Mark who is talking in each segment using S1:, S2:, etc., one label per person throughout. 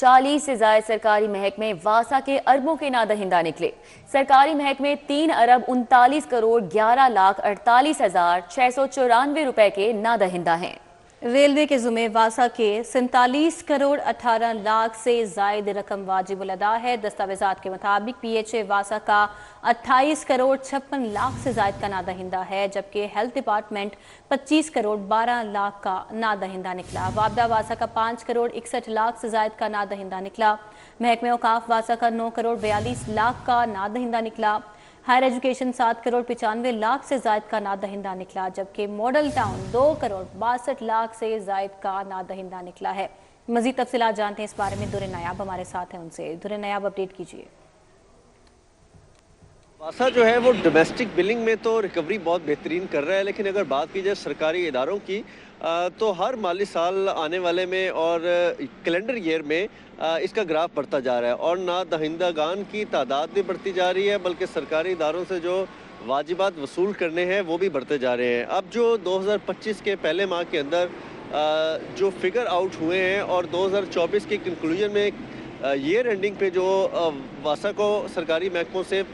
S1: 40 से ज्यादा सरकारी महकमे वासा के अरबों के नादहिंदा निकले। सरकारी महकमे 3 अरब 39 करोड़ 11 लाख 48,694 रुपए के नादहिंदा हैं।
S2: रेलवे के जुमे वासा के 47 करोड़ 18 लाख से जायद रकम वाजिबुल अदा है। दस्तावेजात के मुताबिक PHA वासा का 28 करोड़ 56 लाख से जायद का नादहिंदा है, जबकि हेल्थ डिपार्टमेंट 25 करोड़ 12 लाख का नादहिंदा निकला। वापदा वासा का 5 करोड़ 61 लाख से जायद का नादहिंदा निकला। महकमे औकाफ वासा का 9 करोड़ 42 लाख का नादहिंदा निकला। हायर एजुकेशन 7 करोड़ 95 लाख से जायद का नादहिंदा निकला, जबकि मॉडल टाउन 2 करोड़ 62 लाख से जायद का नादहिंदा निकला है। मजीद तफसीलात जानते हैं इस बारे में। दुरे नायाब हमारे साथ हैं, उनसे दुरे नायाब अपडेट कीजिए।
S3: वासा जो है वो डोमेस्टिक बिलिंग में तो रिकवरी बहुत बेहतरीन कर रहा है, लेकिन अगर बात की जाए सरकारी इदारों की तो हर माली साल आने वाले में और कैलेंडर ईयर में इसका ग्राफ बढ़ता जा रहा है और नादहिंदागान की तादाद भी बढ़ती जा रही है, बल्कि सरकारी इदारों से जो वाजिबात वसूल करने हैं वो भी बढ़ते जा रहे हैं। अब जो 2025 के पहले माह के अंदर जो फिगर आउट हुए हैं और 2024 के कंक्लूजन में ईयर एंडिंग पे जो वासा को सरकारी महकमों से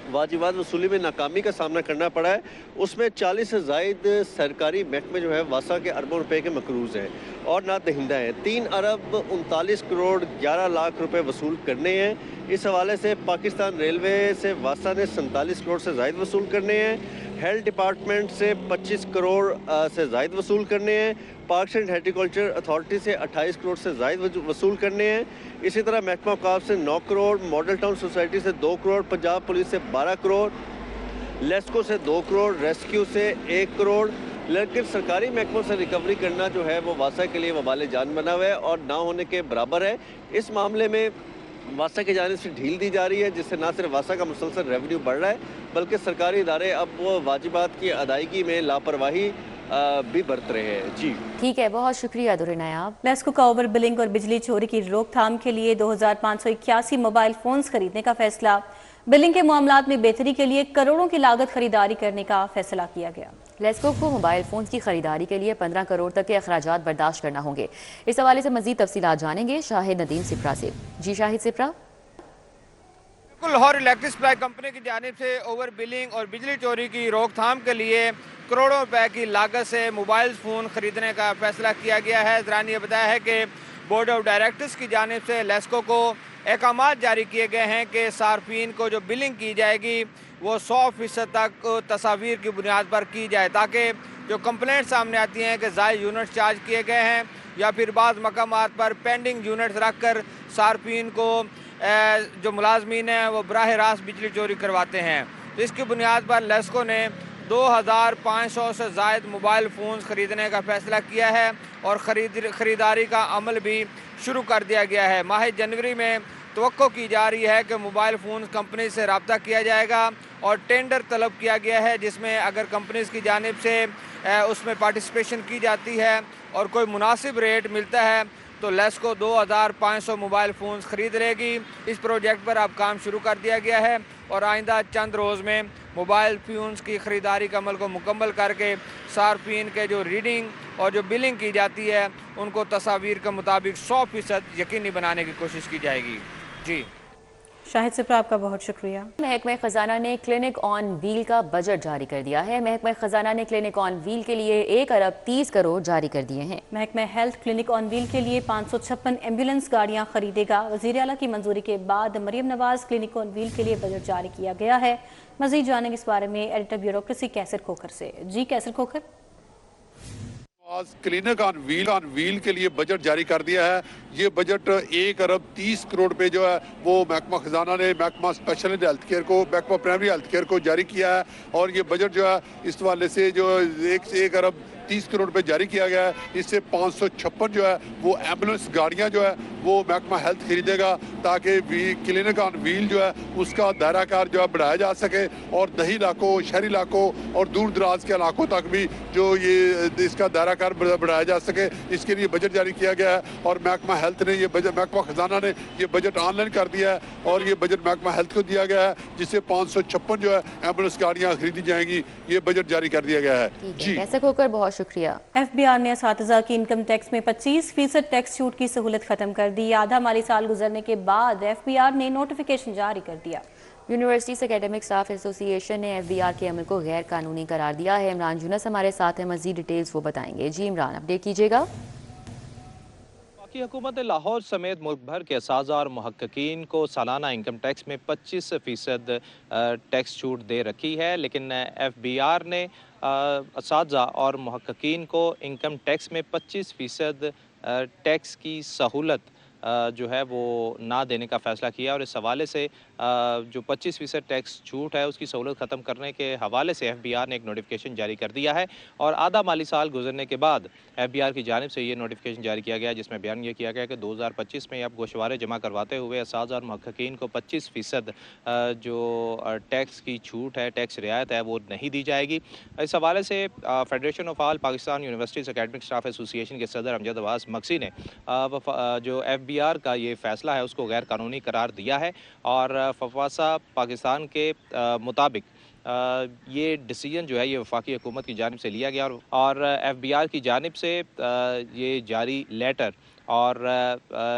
S3: वाजिबात वसूली में नाकामी का सामना करना पड़ा है, उसमें 40 से ज़ायद सरकारी महकमे जो है वासा के अरबों रुपए के मकरूज़ हैं और नादहिंदा हैं। 3 अरब 39 करोड़ 11 लाख रुपए वसूल करने हैं। इस हवाले से पाकिस्तान रेलवे से वासा ने 47 करोड़ से ज़ायद वसूल करने हैं। हेल्थ डिपार्टमेंट से 25 करोड़ से ज़ायद वसूल करने हैं। पार्क्स एंड हॉर्टिकल्चर अथॉरिटी से 28 करोड़ से ज़ायद वसूल करने हैं। इसी तरह महकमा औकाफ से 9 करोड़, मॉडल टाउन सोसाइटी से 2 करोड़, पंजाब पुलिस से 12 करोड़, लेस्को से 2 करोड़, रेस्क्यू से 1 करोड़। लेकिन सरकारी महकमों से रिकवरी करना जो है वो वासा के लिए वबाल जान बना हुआ है और ना होने के बराबर है। इस मामले में वासा की जानिब से ढील दी जा रही है, जिससे ना सिर्फ वासा का मुसलसल रेवेन्यू बढ़ रहा है, बल्कि सरकारी इदारे अब वो वाजिबात की अदायगी में लापरवाही भी बरत रहे हैं। जी
S1: ठीक है, बहुत शुक्रिया दुरे नायाब।
S2: लेस्को का ओवर बिलिंग और बिजली चोरी की रोकथाम के लिए 2581 मोबाइल फोन्स खरीदने का फैसला। बिलिंग के मामलात में बेहतरी के लिए करोड़ों की लागत खरीदारी करने का फैसला किया गया।
S1: लेस्को को मोबाइल फोन की खरीदारी के लिए 15 करोड़ तक के अखराजात बर्दाश्त करना होंगे। इस हवाले से मजीद तफसीलात जानेंगे शाहिद नदीम सिप्रा से। जी Shahid Sipra.
S4: Lahore electric supply company की जानिब से ओवर बिलिंग और बिजली चोरी की रोकथाम के लिए करोड़ों रुपए की लागत से मोबाइल फ़ोन खरीदने का फैसला किया गया है। ज़रान ये बताया है कि बोर्ड ऑफ डायरेक्टर्स की जानिब से लेस्को को अहकामात जारी किए गए हैं कि सार्फिन को जो बिलिंग की जाएगी वो 100% तक तस्वीर की बुनियाद पर की जाए, ताकि जो कंप्लेंट सामने आती हैं कि ज़ायद यूनिट चार्ज किए गए हैं या फिर बाज़ मकामात पर पेंडिंग यूनिट्स रख कर सार्फिन को जो मुलाजमीन हैं वो बराह रास्त बिजली चोरी करवाते हैं। तो इसकी बुनियाद पर लेस्को ने 2500 से ज़ायद मोबाइल फ़ोन्स ख़रीदने का फ़ैसला किया है और ख़रीदारी का अमल भी शुरू कर दिया गया है। माह जनवरी में तवक्को की जा रही है कि मोबाइल फ़ोन कंपनी से रब्ता किया जाएगा और टेंडर तलब किया गया है, जिसमें अगर कंपनीज़ की जानिब से उसमें पार्टिसिपेशन की जाती है और कोई मुनासिब रेट मिलता है तो लेस्को 2500 मोबाइल फ़ोन्स ख़रीद लेगी। इस प्रोजेक्ट पर अब काम शुरू कर दिया गया है और आइंदा चंद रोज़ में मोबाइल फ़ोन्स की ख़रीदारी का अमल को मुकम्मल करके सार्फिन के जो रीडिंग और जो बिलिंग की जाती है उनको तस्वीर के मुताबिक 100% यकीनी बनाने की कोशिश की जाएगी। जी
S2: शाहिद सिप्रा, आपका बहुत शुक्रिया।
S1: महकमा खजाना ने क्लिनिक ऑन व्हील का बजट जारी कर दिया है। महकमा खजाना ने क्लिनिक ऑन व्हील के लिए 1 अरब 30 करोड़ जारी कर दिए हैं।
S2: महकमा हेल्थ क्लिनिक ऑन व्हील के लिए 556 एम्बुलेंस गाड़ियां खरीदेगा। वज़ीर आला की मंजूरी के बाद Maryam Nawaz clinic on wheel के लिए बजट जारी किया गया है। मजीद जानेंगे इस बारे में एडिटर ब्यूरोक्रेसी कैसर खोखर से। जी कैसर खोखर।
S5: आज क्लिनिक ऑन व्हील के लिए बजट जारी कर दिया है। ये बजट 1 अरब 30 करोड़ पे जो है वो महकमा खजाना ने महकमा स्पेशलिस्ट हेल्थ केयर को, महकमा प्राइमरी हेल्थ केयर को जारी किया है और ये बजट जो है इस वाले से जो 1 अरब 30 करोड़ रुपए जारी किया गया है। इससे 556 जो है वो एम्बुलेंस गाड़ियां जो है वो महकमा हेल्थ खरीदेगा ताकि क्लिनिक ऑन व्हील जो है उसका दायराकार जो है बढ़ाया जा सके और दही इलाकों, शहरी इलाकों और दूर दराज के इलाकों तक भी जो ये इसका दायराकार बढ़ाया जा सके, इसके लिए बजट जारी किया गया है। और महकमा हेल्थ ने ये बजट, महकमा खजाना ने ये बजट ऑनलाइन कर दिया है और ये बजट महकमा हेल्थ को दिया गया है, जिससे 556 जो है एम्बुलेंस गाड़ियाँ खरीदी जाएंगी। ये बजट जारी कर दिया गया है। जी
S1: कैसे खोकर बहुत बहुत शुक्रिया।
S2: FBR ने असातिज़ा की इनकम टैक्स में 25% टैक्स छूट की सहूलत खत्म कर दी। आधा माली साल गुजरने के बाद FBR ने नोटिफिकेशन जारी कर दिया।
S1: यूनिवर्सिटीज एकेडमिक स्टाफ एसोसिएशन ने FBR के अमल को गैर कानूनी करार दिया है। इमरान यूनुस हमारे साथ हैं, मजीद डिटेल्स वो बताएंगे। जी इमरान, अपडेट कीजिएगा।
S6: हुकूमत लाहौर समेत मुल्क भर के असाज़ा और मुहक्किकीन को सालाना इनकम टैक्स में 25% टैक्स छूट दे रखी है, लेकिन FBR ने असाज़ा और मुहक्किकीन को इनकम टैक्स में 25% टैक्स की सहूलत जो है वो ना देने का फ़ैसला किया। और इस हवाले से जो 25% टैक्स छूट है उसकी सहूलत ख़त्म करने के हवाले से FBR ने एक नोटिफिकेशन जारी कर दिया है। और आधा माली साल गुजरने के बाद FBR की जानिब से ये नोटिफिकेशन जारी किया गया, जिसमें बयान ये किया गया कि 2025 में अब गोशवारे जमा करवाते हुए असाज़ा और मुहक्किकीन को 25% जो टैक्स की छूट है, टैक्स रियायत है, वो नहीं दी जाएगी। इस हवाले से federation of all Pakistan universities academic staff association के सदर अमजद अब्बास मक्सी ने जो FBR का ये फ़ैसला है उसको गैर कानूनी करार दिया है। और फवासा पाकिस्तान के मुताबिक ये डिसीजन जो है ये वफाकी हुकूमत की जानिब से लिया गया। और FBR की जानिब से ये जारी लेटर और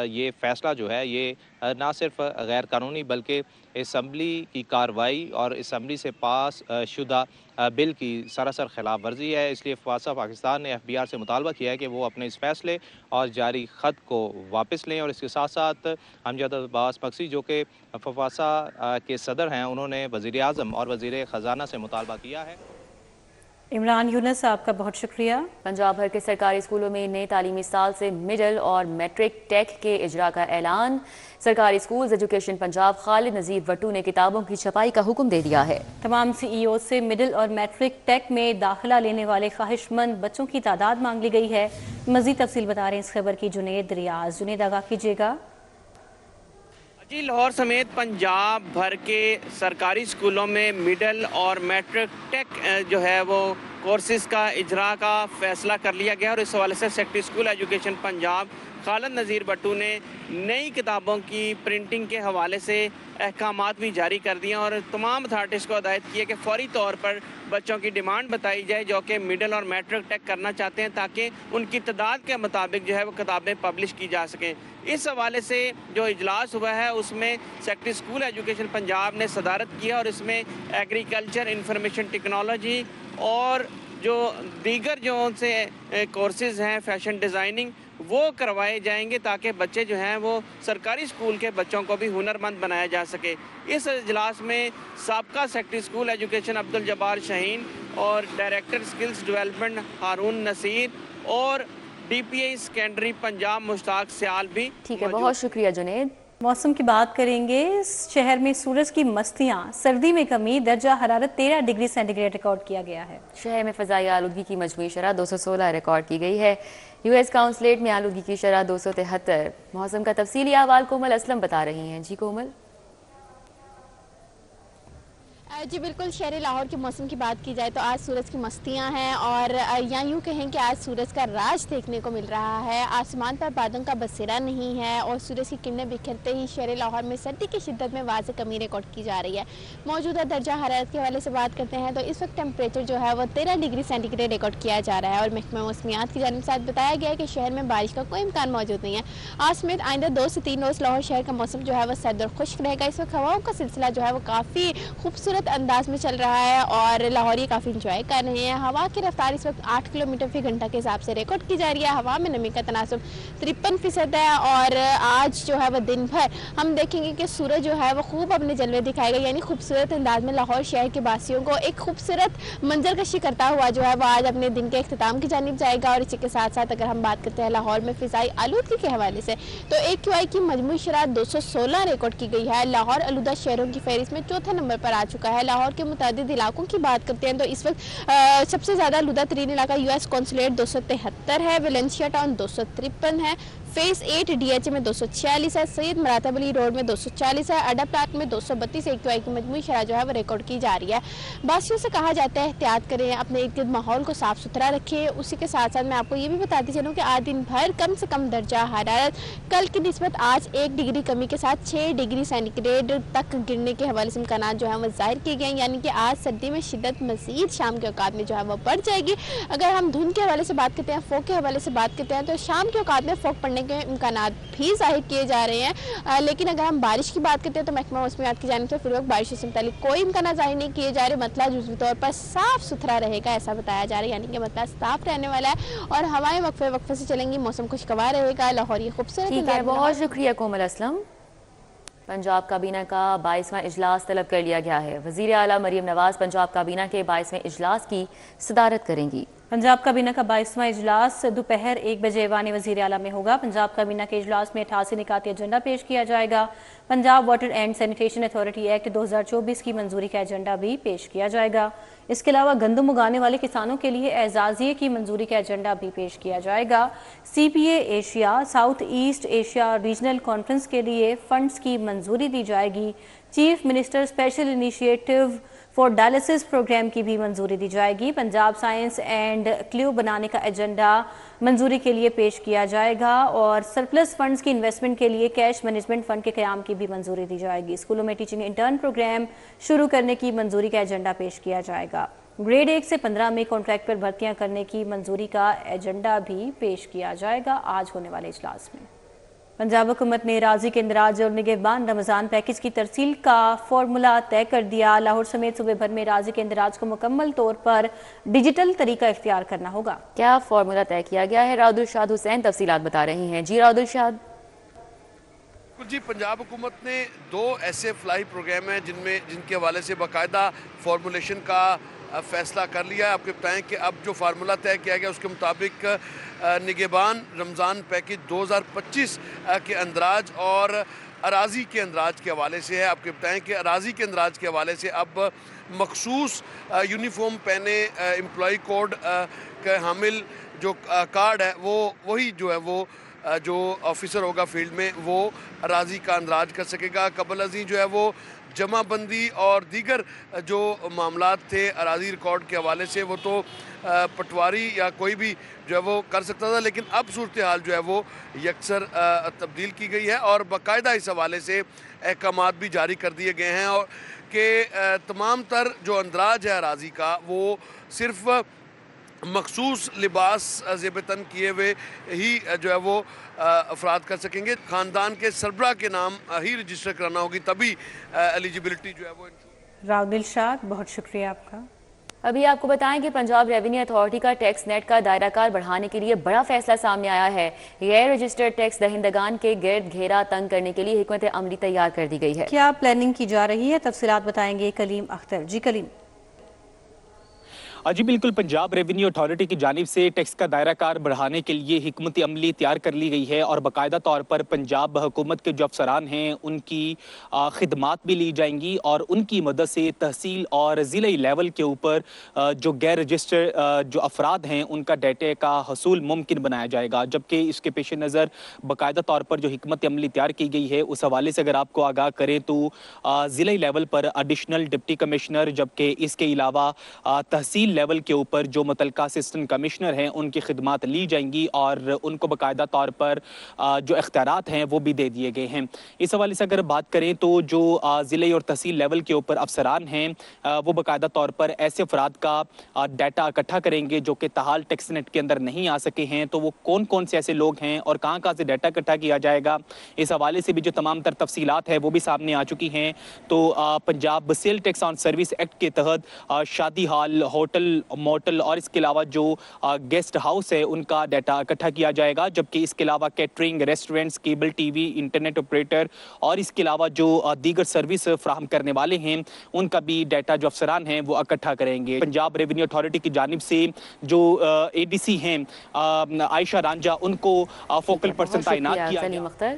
S6: ये फ़ैसला जो है ये ना सिर्फ गैर कानूनी बल्कि असम्बली की कार्रवाई और असम्बली से पास शुदा बिल की सरासर खिलाफ वर्जी है। इसलिए फवासा पाकिस्तान ने FBR से मुतालबा किया है कि वो अपने इस फैसले और जारी ख़त को वापस लें। और इसके साथ साथ अमजद अब्बास मक्सी जो कि फवासा के सदर हैं, उन्होंने वज़ीर आज़म और वज़ीर ख़जाना से मुतालबा किया है।
S2: इमरान यूनुस, आपका बहुत शुक्रिया।
S1: पंजाब भर के सरकारी स्कूलों में नए तालीमी साल से मिडिल और मैट्रिक टेक के इजरा का ऐलान। सरकारी स्कूल्स एजुकेशन पंजाब खालिद नज़ीर वट्टू ने किताबों की छपाई का हुक्म दे दिया है।
S2: तमाम CEO से मिडिल और मैट्रिक टेक में दाखिला लेने वाले ख्वाहिशमंद बच्चों की तादाद मांग ली गई है। मजीद तफसील बता रहे हैं इस खबर की जुनेद रियाज। जुनेद, आगाह कीजिएगा।
S7: जी, लाहौर समेत पंजाब भर के सरकारी स्कूलों में मिडल और मैट्रिक टेक जो है वो कोर्सेज़ का इजरा का फ़ैसला कर लिया गया। और इस हवाले से secretary school education Punjab Khalid Nazir Bhattu ने नई किताबों की प्रिंटिंग के हवाले से अहकामात भी जारी कर दिए और तमाम अथॉरिटीज़ को हिदायत की है कि फौरी तौर पर बच्चों की डिमांड बताई जाए जो कि मिडिल और मैट्रिक टेक करना चाहते हैं, ताकि उनकी तादाद के मुताबिक जो है वो किताबें पब्लिश की जा सकें। इस हवाले से जो इजलास हुआ है उसमें सेक्रेटरी स्कूल एजुकेशन पंजाब ने सदारत किया और इसमें एग्रीकल्चर, इंफॉर्मेशन टेक्नोलॉजी और जो दीगर जो उनसे कोर्सेज़ हैं, फैशन डिज़ाइनिंग, वो करवाए जाएंगे ताकि बच्चे जो हैं वो सरकारी स्कूल के बच्चों को भी हुनरमंद बनाया जा सके। इस इजलास में साबका secretary school education Abdul Jabbar Shaheen और डायरेक्टर स्किल्स डेवलपमेंट हारून नसीर और DPI सेकेंडरी पंजाब मुश्ताक सियाल भी।
S1: ठीक है, बहुत शुक्रिया जुनेद।
S2: मौसम की बात करेंगे। शहर में सूरज की मस्तियाँ, सर्दी में कमी, दर्जा हरारत 13 डिग्री सेंटीग्रेड रिकॉर्ड किया गया है।
S1: शहर में फ़ज़ाई आलूदगी की मजमूई शरह 216 रिकॉर्ड की गई है। US काउंसलेट में आलूदगी की शरह 273। मौसम का तफसीली अहवाल कोमल असलम बता रही हैं। जी कोमल।
S8: जी बिल्कुल, शहर लाहौर के मौसम की बात की जाए तो आज सूरज की मस्तियां हैं और या यूँ कहें कि आज सूरज का राज देखने को मिल रहा है। आसमान पर बादलों का बसेरा नहीं है और सूरज की किरणें बिखरते ही शहर लाहौर में सर्दी की शिद्दत में वाज़ेह कमी रिकॉर्ड की जा रही है। मौजूदा दर्जा हरारत के हवाले से बात करते हैं तो इस वक्त टेम्परेचर जो है वो 13 डिग्री सेंटीग्रेड रिकॉर्ड किया जा रहा है और महकमा मौसमियात की जानिब से बताया गया है कि शहर में बारिश का कोई इम्कान मौजूद नहीं है। आज समेत आइंदा 2 से 3 रोज़ लाहौर शहर का मौसम जो है वह सर्द और खुश्क रहेगा। इस वक्त हवाओं का सिलसिला जो है वो काफ़ी खूबसूरत अंदाज में चल रहा है और लाहौरी काफ़ी इंजॉय कर रहे हैं। हवा की रफ्तार इस वक्त 8 किलोमीटर फी घंटा के हिसाब से रिकॉर्ड की जा रही है। हवा में नमी का तनासुब 53% है और आज जो है वह दिन भर हम देखेंगे कि सूरज जो है वो खूब अपने जलवे दिखाएगा, यानी खूबसूरत अंदाज में लाहौर शहर के वासियों को एक खूबसूरत मंजरकशी करता हुआ जो है वो आज अपने दिन के अख्ताम की जानिब जाएगा। और इसी के साथ साथ अगर हम बात करते हैं लाहौर में फ़िज़ाई आलूदगी के हवाले से तो AQI की मजमूई शरह 216 रिकॉर्ड की गई है। लाहौर आलूदा शहरों की फहरिस्त में चौथे नंबर पर आ चुका है। लाहौर के मुतादिद इलाकों की बात करते हैं तो इस वक्त सबसे ज़्यादा आलूदा तरीन इलाका US काउंसलेट 273 है, वेलेंशिया टाउन 253 है, फेज 8 DHA में 246 है, सैयद मरातब अली रोड में 240 है, अड्डा प्लाट में 232 एक्यूआई की मजमूई शरह जो है वो रिकॉर्ड की जा रही है। बासियों से कहा जाता है एहतियात करें, अपने इर्द गिर्द माहौल को साफ सुथरा रखें। उसी के साथ साथ मैं आपको ये भी बताती चलूँ कि आज दिन भर कम से कम दर्जा हरारत कल की निस्बत आज 1 डिग्री कमी के साथ 6 डिग्री सेंटीग्रेड तक गिरने के हवाले से इम्कानात जो है वो जाहिर किए गए, यानी कि आज सर्दी में शिद्दत मजीद शाम के औकात में जो है वो बढ़ जाएगी। अगर हम धुंध के हवाले से बात करते हैं, फोक के हवाले से बात करते हैं, तो शाम के औकात में फोक पड़ने के इम्कानात भी जाहिर किए जा रहे हैं। लेकिन अगर हम बारिश की बात करते हैं तो महकमा मौसमियात की जानिब से फिर वक्त बारिश से मुतालिक कोई इम्कान जाहिर नहीं किए जा रहे। मतलब जुज़वी तौर पर साफ सुथरा रहेगा ऐसा बताया जा रहा है, यानी कि मतलब साफ रहने वाला है और हवाएं वक्फे से चलेंगी, मौसम खुशगवार रहेगा। लाहौर ये खूबसूरत
S1: ठीक है, बहुत शुक्रिया कोमल असलम। पंजाब काबीना का 22वां इजलास तलब कर लिया गया है। वज़ीर आला मरीम नवाज पंजाब काबीना के 22वें इजलास की सदारत करेंगी।
S2: पंजाब काबीना का 22वां इजलास दोपहर 1 बजे ऐवान वज़ीर आला में होगा। पंजाब काबीना के इजलास में 88 निकाती एजेंडा पेश किया जाएगा। Punjab water and sanitation authority act 2024 की मंजूरी का एजेंडा भी पेश किया जाएगा। इसके अलावा गंदम उगाने वाले किसानों के लिए एजाजिये की मंजूरी का एजेंडा भी पेश किया जाएगा। CPA Asia south east Asia regional conference के लिए फंड्स की मंजूरी दी जाएगी। Chief minister special initiative for dialysis programme की भी मंजूरी दी जाएगी। पंजाब साइंस एंड क्ल्यू बनाने का एजेंडा मंजूरी के लिए पेश किया जाएगा और सरप्लस फंड्स की इन्वेस्टमेंट के लिए कैश मैनेजमेंट फंड के क़याम की भी मंजूरी दी जाएगी। स्कूलों में टीचिंग इंटर्न प्रोग्राम शुरू करने की मंजूरी का एजेंडा पेश किया जाएगा। ग्रेड 1 से 15 में कॉन्ट्रैक्ट पर भर्तियां करने की मंजूरी का एजेंडा भी पेश किया जाएगा आज होने वाले इजलास में। पंजाब हुकूमत ने राजी के इंदराज और निगहबान रमज़ान पैकेज की तरसील का फॉर्मूला तय कर दिया। लाहौर समेत सूबे भर में राजी के इंदराज को मुकम्मल तौर पर डिजिटल तरीका इख्तियार करना होगा।
S1: क्या फॉर्मूला तय किया गया है? राउदुलशाद हुसैन तफसीलात बता रही हैं। जी राउदुलशाद।
S5: जी, पंजाब हुकूमत ने 2 ऐसे फ्लाई प्रोग्राम हैं जिनके हवाले से बाकायदा फॉर्मुलेशन का फैसला कर लिया है। आपके बताएं कि अब जो फार्मूला तय किया गया उसके मुताबिक निगहबान रमज़ान पैकेज 2025 के अंदराज और अराजी के अंदराज के हवाले से है। आपके बताएं कि अराजी के अंदराज के हवाले से अब मखसूस यूनिफॉर्म पहने एम्प्लॉई कोड का हामिल जो कार्ड है वही जो है वो जो ऑफिसर होगा फील्ड में वो अराजी का अंदराज कर सकेगा। कबल अजी जो है वो जमाबंदी और दीगर जो मामलात थे अराजी रिकॉर्ड के हवाले से वो तो पटवारी या कोई भी जो है वो कर सकता था, लेकिन अब सूरत हाल जो है वो यकसर तब्दील की गई है और बाकायदा इस हवाले से अहकामात भी जारी कर दिए गए हैं और कि तमाम तर जो अंदराज है अराजी का वो सिर्फ मखसूस लिबास ज़ेबतन किए हुए ही जो है वो अफराद कर सकेंगे। ख़ानदान के सरबराह के नाम ही रजिस्टर कराना होगी, तभी एलिजिबिलिटी जो है वो।
S2: राउदिलशाद, बहुत शुक्रिया आपका।
S1: अभी आपको बताएं कि पंजाब रेवेन्यू अथॉरिटी का टैक्स नेट का दायरा कार बढ़ाने के लिए बड़ा फैसला सामने आया है। गैर रजिस्टर्ड टैक्स दहिंदगान के गिर्द घेरा तंग करने के लिए हिकमत अमली तैयार कर दी गई है।
S2: क्या प्लानिंग की जा रही है, तफसीलात बताएंगे कलीम अख्तर। जी कलीम।
S9: जी बिल्कुल, पंजाब रेवेन्यू अथॉरिटी की जानिब से टैक्स का दायरा कार बढ़ाने के लिए हिकमत अमली तैयार कर ली गई है और बाकायदा तौर पर पंजाब हुकूमत के जो अफसरान हैं उनकी खिदमात भी ली जाएंगी और उनकी मदद से तहसील और ज़िले लेवल के ऊपर जो गैर रजिस्टर जो अफराद हैं उनका डाटे का हसूल मुमकिन बनाया जाएगा। जबकि इसके पेश नज़र बाकायदा तौर पर जो हिकमत अमली तैयार की गई है उस हवाले से अगर आपको आगाह करें तो ज़िले लेवल पर एडिशनल डिप्टी कमिश्नर, जबकि इसके अलावा तहसील लेवल के ऊपर जो मुतलका असिस्टेंट कमिश्नर हैं उनकी खिदमात ली जाएंगी और उनको बाकायदा तौर पर जो इख्तियारात हैं वो भी दे दिए गए हैं। इस हवाले से अगर बात करें तो जो ज़िले और तहसील लेवल के ऊपर अफसरान हैं वो बाकायदा तौर पर ऐसे अफराद का डाटा इकट्ठा करेंगे जो कि ताहाल टैक्स नेट के अंदर नहीं आ सके हैं, तो वो कौन कौन से ऐसे लोग हैं और कहाँ कहाँ से डाटा इकट्ठा किया जाएगा, इस हवाले से भी जो तमाम तर तफसीलात है वो भी सामने आ चुकी हैं। तो Punjab sale tax on service act के तहत शादी हाल, होटल, मोटल और इसके अलावा जो गेस्ट हाउस है उनका डाटा इकट्ठा किया जाएगा। जबकि इसके अलावा catering, restaurants, cable TV, internet operator और इसके अलावा जो दीगर सर्विस फ्राहम करने वाले हैं उनका भी डाटा जो अफसरान हैं वो इकट्ठा करेंगे। पंजाब रेवेन्यू अथॉरिटी की जानिब से जो ADC हैं आयशा रांझा उनको फोकल पर्सन तैनात किया गया।